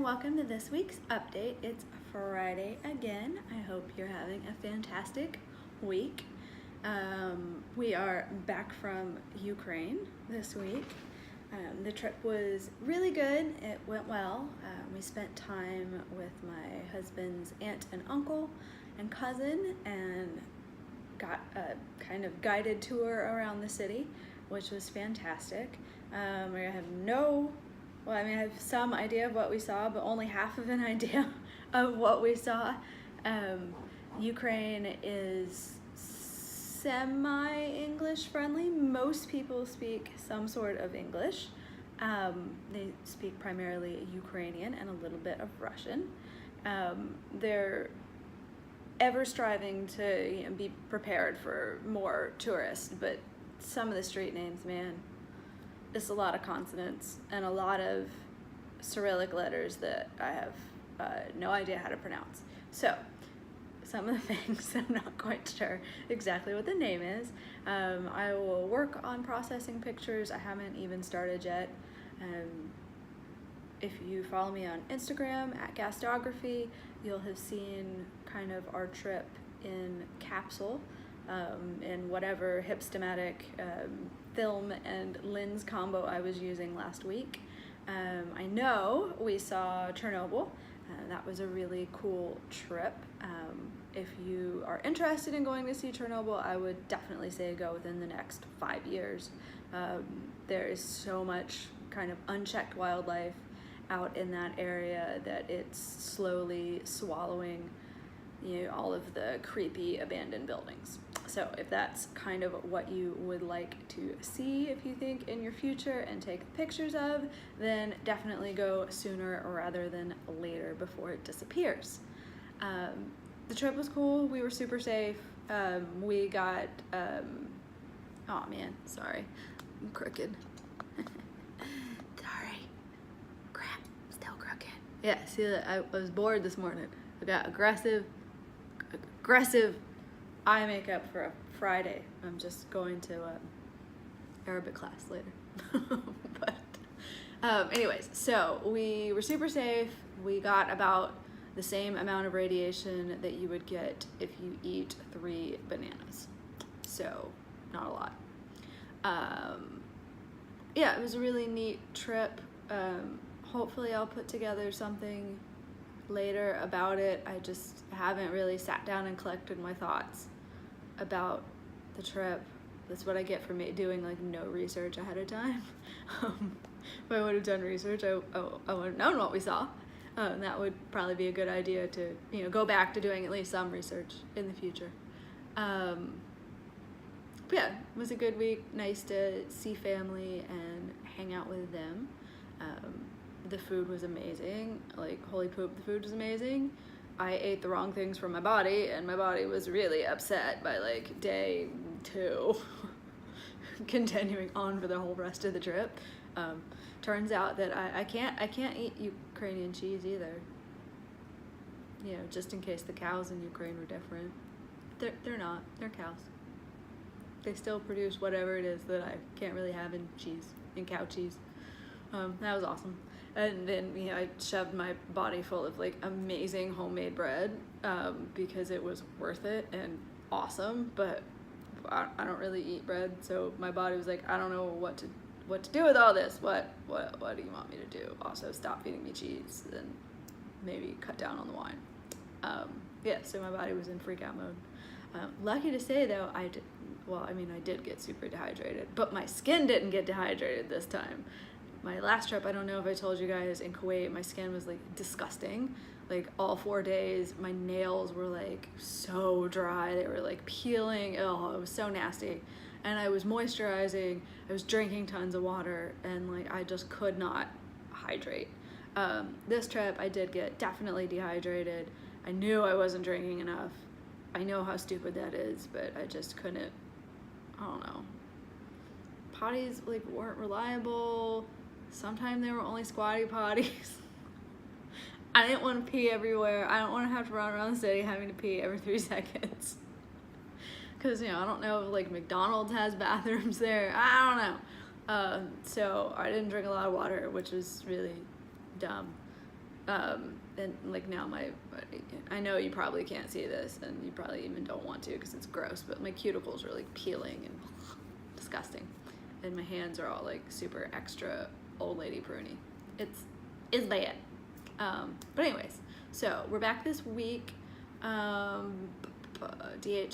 and welcome to this week's update. It's Friday again. I hope you're having a fantastic week. We are back from Ukraine this week. The trip was really good. It went well. We spent time with my husband's aunt and uncle and cousin and got a kind of guided tour around the city, which was fantastic. I have some idea of what we saw, but only half of an idea of what we saw. Ukraine is semi-English friendly. Most people speak some sort of English. They speak primarily Ukrainian and a little bit of Russian. They're ever striving to be prepared for more tourists, but some of the street names, man, it's a lot of consonants and a lot of Cyrillic letters that I have no idea how to pronounce. So some of the things I'm not quite sure exactly what the name is. I will work on processing pictures. I haven't even started yet. If you follow me on Instagram at Gastography, you'll have seen kind of our trip in capsule in whatever hipstamatic film and lens combo I was using last week. I know we saw Chernobyl. That was a really cool trip. If you are interested in going to see Chernobyl, I would definitely say go within the next 5 years. There is so much kind of unchecked wildlife out in that area that it's slowly swallowing, all of the creepy abandoned buildings. So if that's kind of what you would like to see, if you think in your future and take pictures of, then definitely go sooner rather than later before it disappears. The trip was cool. We were super safe. We got, oh man, sorry, I'm crooked. Sorry, crap, still crooked. Yeah, see that I was bored this morning. I got aggressive eye makeup for a Friday. I'm just going to Arabic class later. But anyways, so we were super safe. We got about the same amount of radiation that you would get if you eat 3 bananas. So not a lot. Yeah, it was a really neat trip. Hopefully I'll put together something later about it. I just haven't really sat down and collected my thoughts about the trip. That's what I get for doing like no research ahead of time. If I would have done research, I would have known what we saw. That would probably be a good idea to go back to doing at least some research in the future. But yeah, it was a good week. Nice to see family and hang out with them. The food was amazing. Like, holy poop, the food was amazing. I ate the wrong things for my body, and my body was really upset by like day 2, continuing on for the whole rest of the trip. Turns out that I can't eat Ukrainian cheese either. Just in case the cows in Ukraine were different. They're not. They're cows. They still produce whatever it is that I can't really have in cheese, in cow cheese. That was awesome. And then I shoved my body full of like amazing homemade bread because it was worth it and awesome, but I don't really eat bread, so my body was like, I don't know what to do with all this. What do you want me to do? Also, stop feeding me cheese and maybe cut down on the wine. Yeah, so my body was in freak out mode. Lucky to say though, I did get super dehydrated, but my skin didn't get dehydrated this time. My last trip, I don't know if I told you guys, in Kuwait, my skin was like disgusting. Like all 4 days, my nails were like so dry. They were like peeling. Oh, it was so nasty. And I was moisturizing, I was drinking tons of water, and like I just could not hydrate. This trip, I did get definitely dehydrated. I knew I wasn't drinking enough. I know how stupid that is, but I just couldn't, I don't know. Potties like weren't reliable. Sometimes they were only squatty potties. I didn't want to pee everywhere. I don't want to have to run around the city having to pee every 3 seconds. Because, I don't know if like McDonald's has bathrooms there. I don't know. So I didn't drink a lot of water, which was really dumb. And like now I know you probably can't see this, and you probably even don't want to because it's gross, but my cuticles are like peeling and disgusting, and my hands are all like super extra old lady pruny. It's bad. But anyways, so we're back this week. DH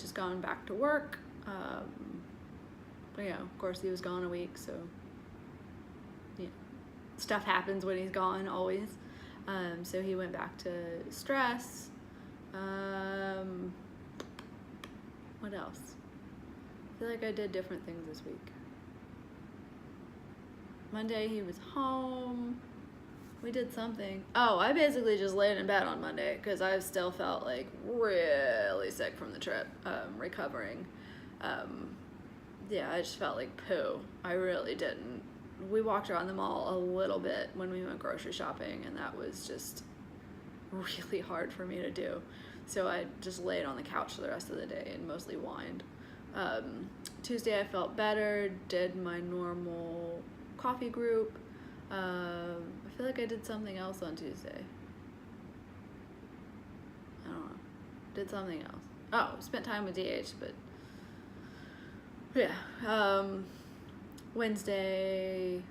has gone back to work. But yeah, of course he was gone a week, so yeah, stuff happens when he's gone always. So he went back to stress. What else? I feel like I did different things this week. Monday he was home. We did something. Oh, I basically just laid in bed on Monday because I still felt like really sick from the trip, recovering. Yeah, I just felt like poo. I really didn't. We walked around the mall a little bit when we went grocery shopping, and that was just really hard for me to do. So I just laid on the couch for the rest of the day and mostly whined. Tuesday I felt better, did my normal coffee group. I feel like I did something else on Tuesday. I don't know. Did something else. Oh, spent time with DH, but yeah. Wednesday,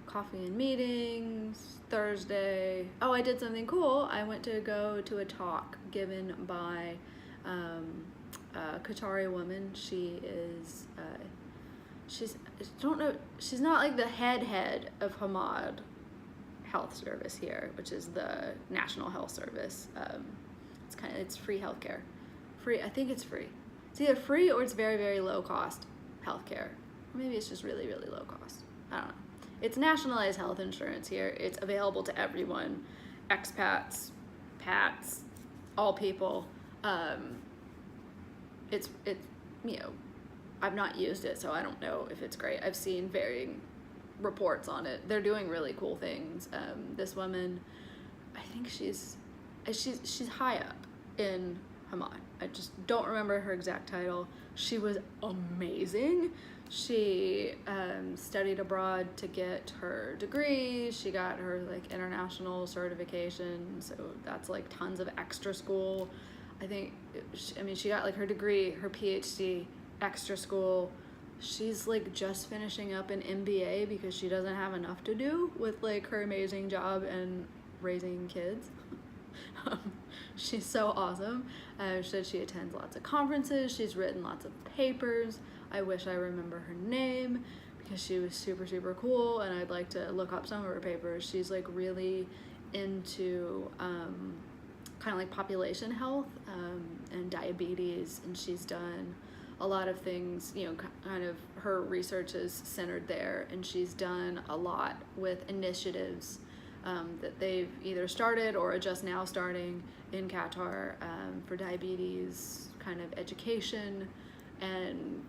coffee and meetings. Thursday, oh, I did something cool. I went to go to a talk given by a Qatari woman. She is, she's not like the head of Hamad Health Service here, which is the National Health Service. It's free healthcare. I think it's free. It's either free or it's very, very low cost healthcare. Or maybe it's just really, really low cost. I don't know. It's nationalized health insurance here. It's available to everyone, expats, pats, all people. It's I've not used it, so I don't know if it's great. I've seen varying reports on it. They're doing really cool things. This woman, I think she's high up in Hamad. I just don't remember her exact title. She was amazing. She studied abroad to get her degree. She got her like international certification, so that's like tons of extra school. She got like her degree, her PhD, extra school. She's like just finishing up an MBA because she doesn't have enough to do with like her amazing job and raising kids. She's so awesome. She said she attends lots of conferences. She's written lots of papers. I wish I remember her name because she was super, super cool, and I'd like to look up some of her papers. She's like really into kind of like population health and diabetes, and she's done a lot of things, kind of her research is centered there, and she's done a lot with initiatives that they've either started or are just now starting in Qatar for diabetes, kind of education and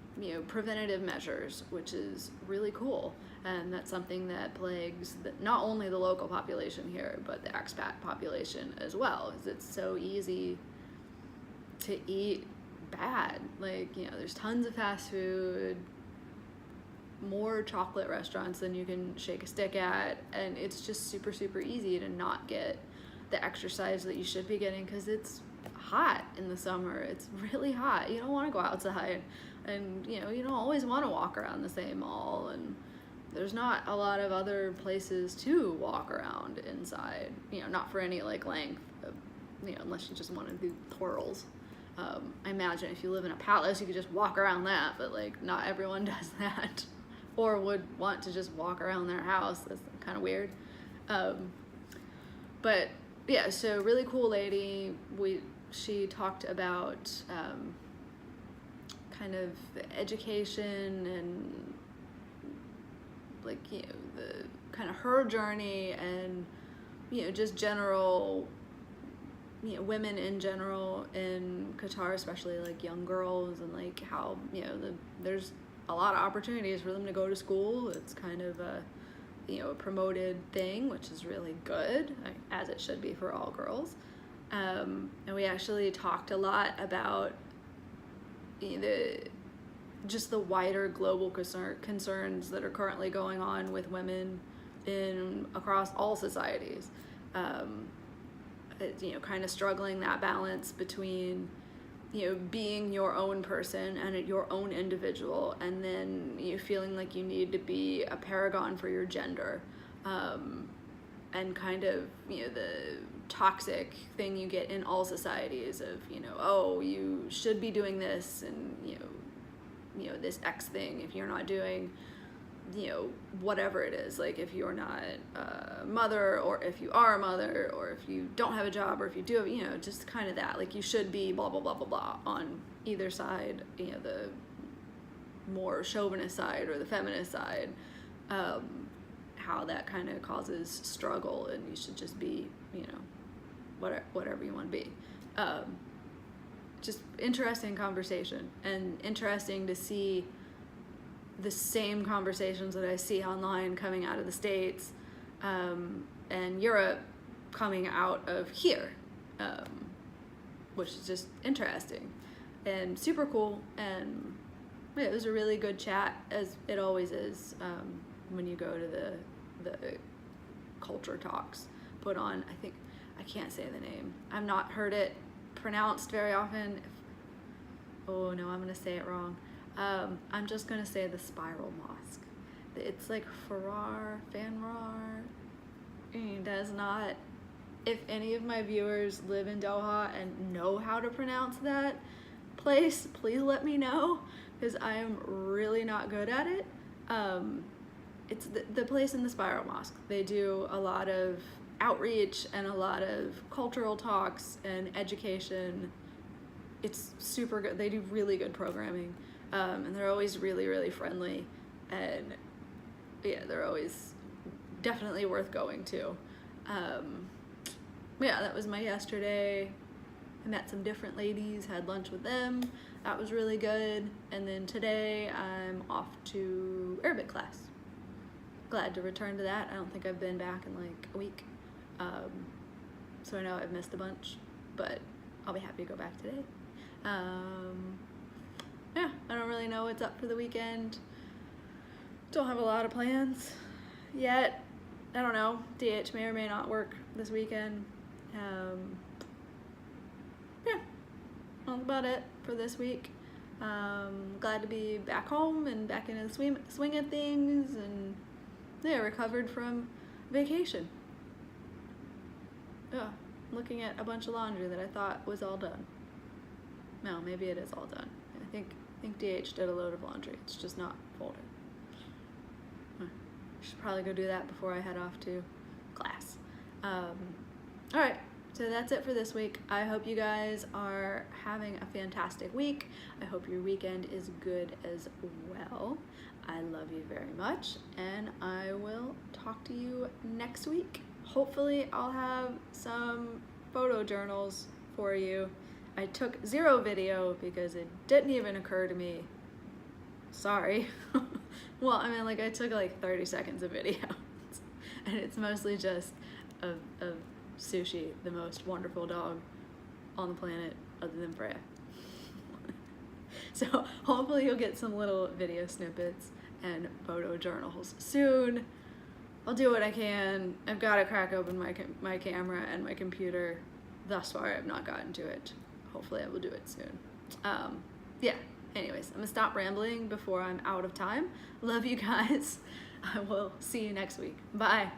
preventative measures, which is really cool. And that's something that plagues not only the local population here, but the expat population as well, is it's so easy to eat bad. Like, there's tons of fast food, more chocolate restaurants than you can shake a stick at, and it's just super, super easy to not get the exercise that you should be getting because it's hot in the summer. It's really hot. You don't want to go outside, and you don't always want to walk around the same mall, and there's not a lot of other places to walk around inside, not for any like length of, unless you just want to do twirls. I imagine if you live in a palace, you could just walk around that, but like not everyone does that or would want to just walk around their house. That's kind of weird. But yeah, so really cool lady. She talked about kind of education and like, the kind of her journey and, just general, women in general in Qatar, especially like young girls, and like how, there's a lot of opportunities for them to go to school. It's kind of a promoted thing, which is really good, as it should be for all girls. And we actually talked a lot about just the wider global concerns that are currently going on with women across all societies. you know, kind of struggling that balance between, you know, being your own person and your own individual, and then you feeling like you need to be a paragon for your gender, and kind of, you know, the toxic thing you get in all societies of, you know, oh, you should be doing this, and you know this X thing if you're not doing, you know, whatever it is, like if you're not a mother, or if you are a mother, or if you don't have a job, or if you do have, you know, just kind of that, like you should be blah blah blah blah blah on either side, you know, the more chauvinist side or the feminist side, how that kind of causes struggle, and you should just be, you know, whatever you want to be. Just interesting conversation, and interesting to see the same conversations that I see online coming out of the States, and Europe coming out of here, which is just interesting and super cool. And yeah, it was a really good chat, as it always is, when you go to the culture talks put on. I can't say the name. I've not heard it pronounced very often. Oh no, I'm gonna say it wrong. I'm just gonna say the Spiral Mosque. It's like Fanrar. It does not. If any of my viewers live in Doha and know how to pronounce that place, please let me know, because I am really not good at it. It's the place in the Spiral Mosque. They do a lot of outreach and a lot of cultural talks and education. It's super good. They do really good programming, and they're always really, really friendly, and yeah, they're always definitely worth going to. Yeah, that was my yesterday. I met some different ladies, had lunch with them. That was really good. And then today I'm off to Arabic class. Glad to return to that. I don't think I've been back in like a week. So I know I've missed a bunch, but I'll be happy to go back today. Yeah, I don't really know what's up for the weekend. Don't have a lot of plans yet. I don't know. DH may or may not work this weekend. Yeah, that's about it for this week. Glad to be back home and back into the swing of things, and yeah, recovered from vacation. Yeah, looking at a bunch of laundry that I thought was all done. No, maybe it is all done. I think DH did a load of laundry. It's just not folded. Should probably go do that before I head off to class. All right, so that's it for this week. I hope you guys are having a fantastic week. I hope your weekend is good as well. I love you very much, and I will talk to you next week. Hopefully I'll have some photo journals for you. I took 0 video because it didn't even occur to me. Sorry. Well, I mean, like, I took like 30 seconds of video, and it's mostly just of Sushi, the most wonderful dog on the planet other than Freya. So hopefully you'll get some little video snippets and photo journals soon. I'll do what I can. I've got to crack open my camera and my computer. Thus far, I've not gotten to it. Hopefully I will do it soon. Yeah, anyways, I'm gonna stop rambling before I'm out of time. Love you guys. I will see you next week. Bye.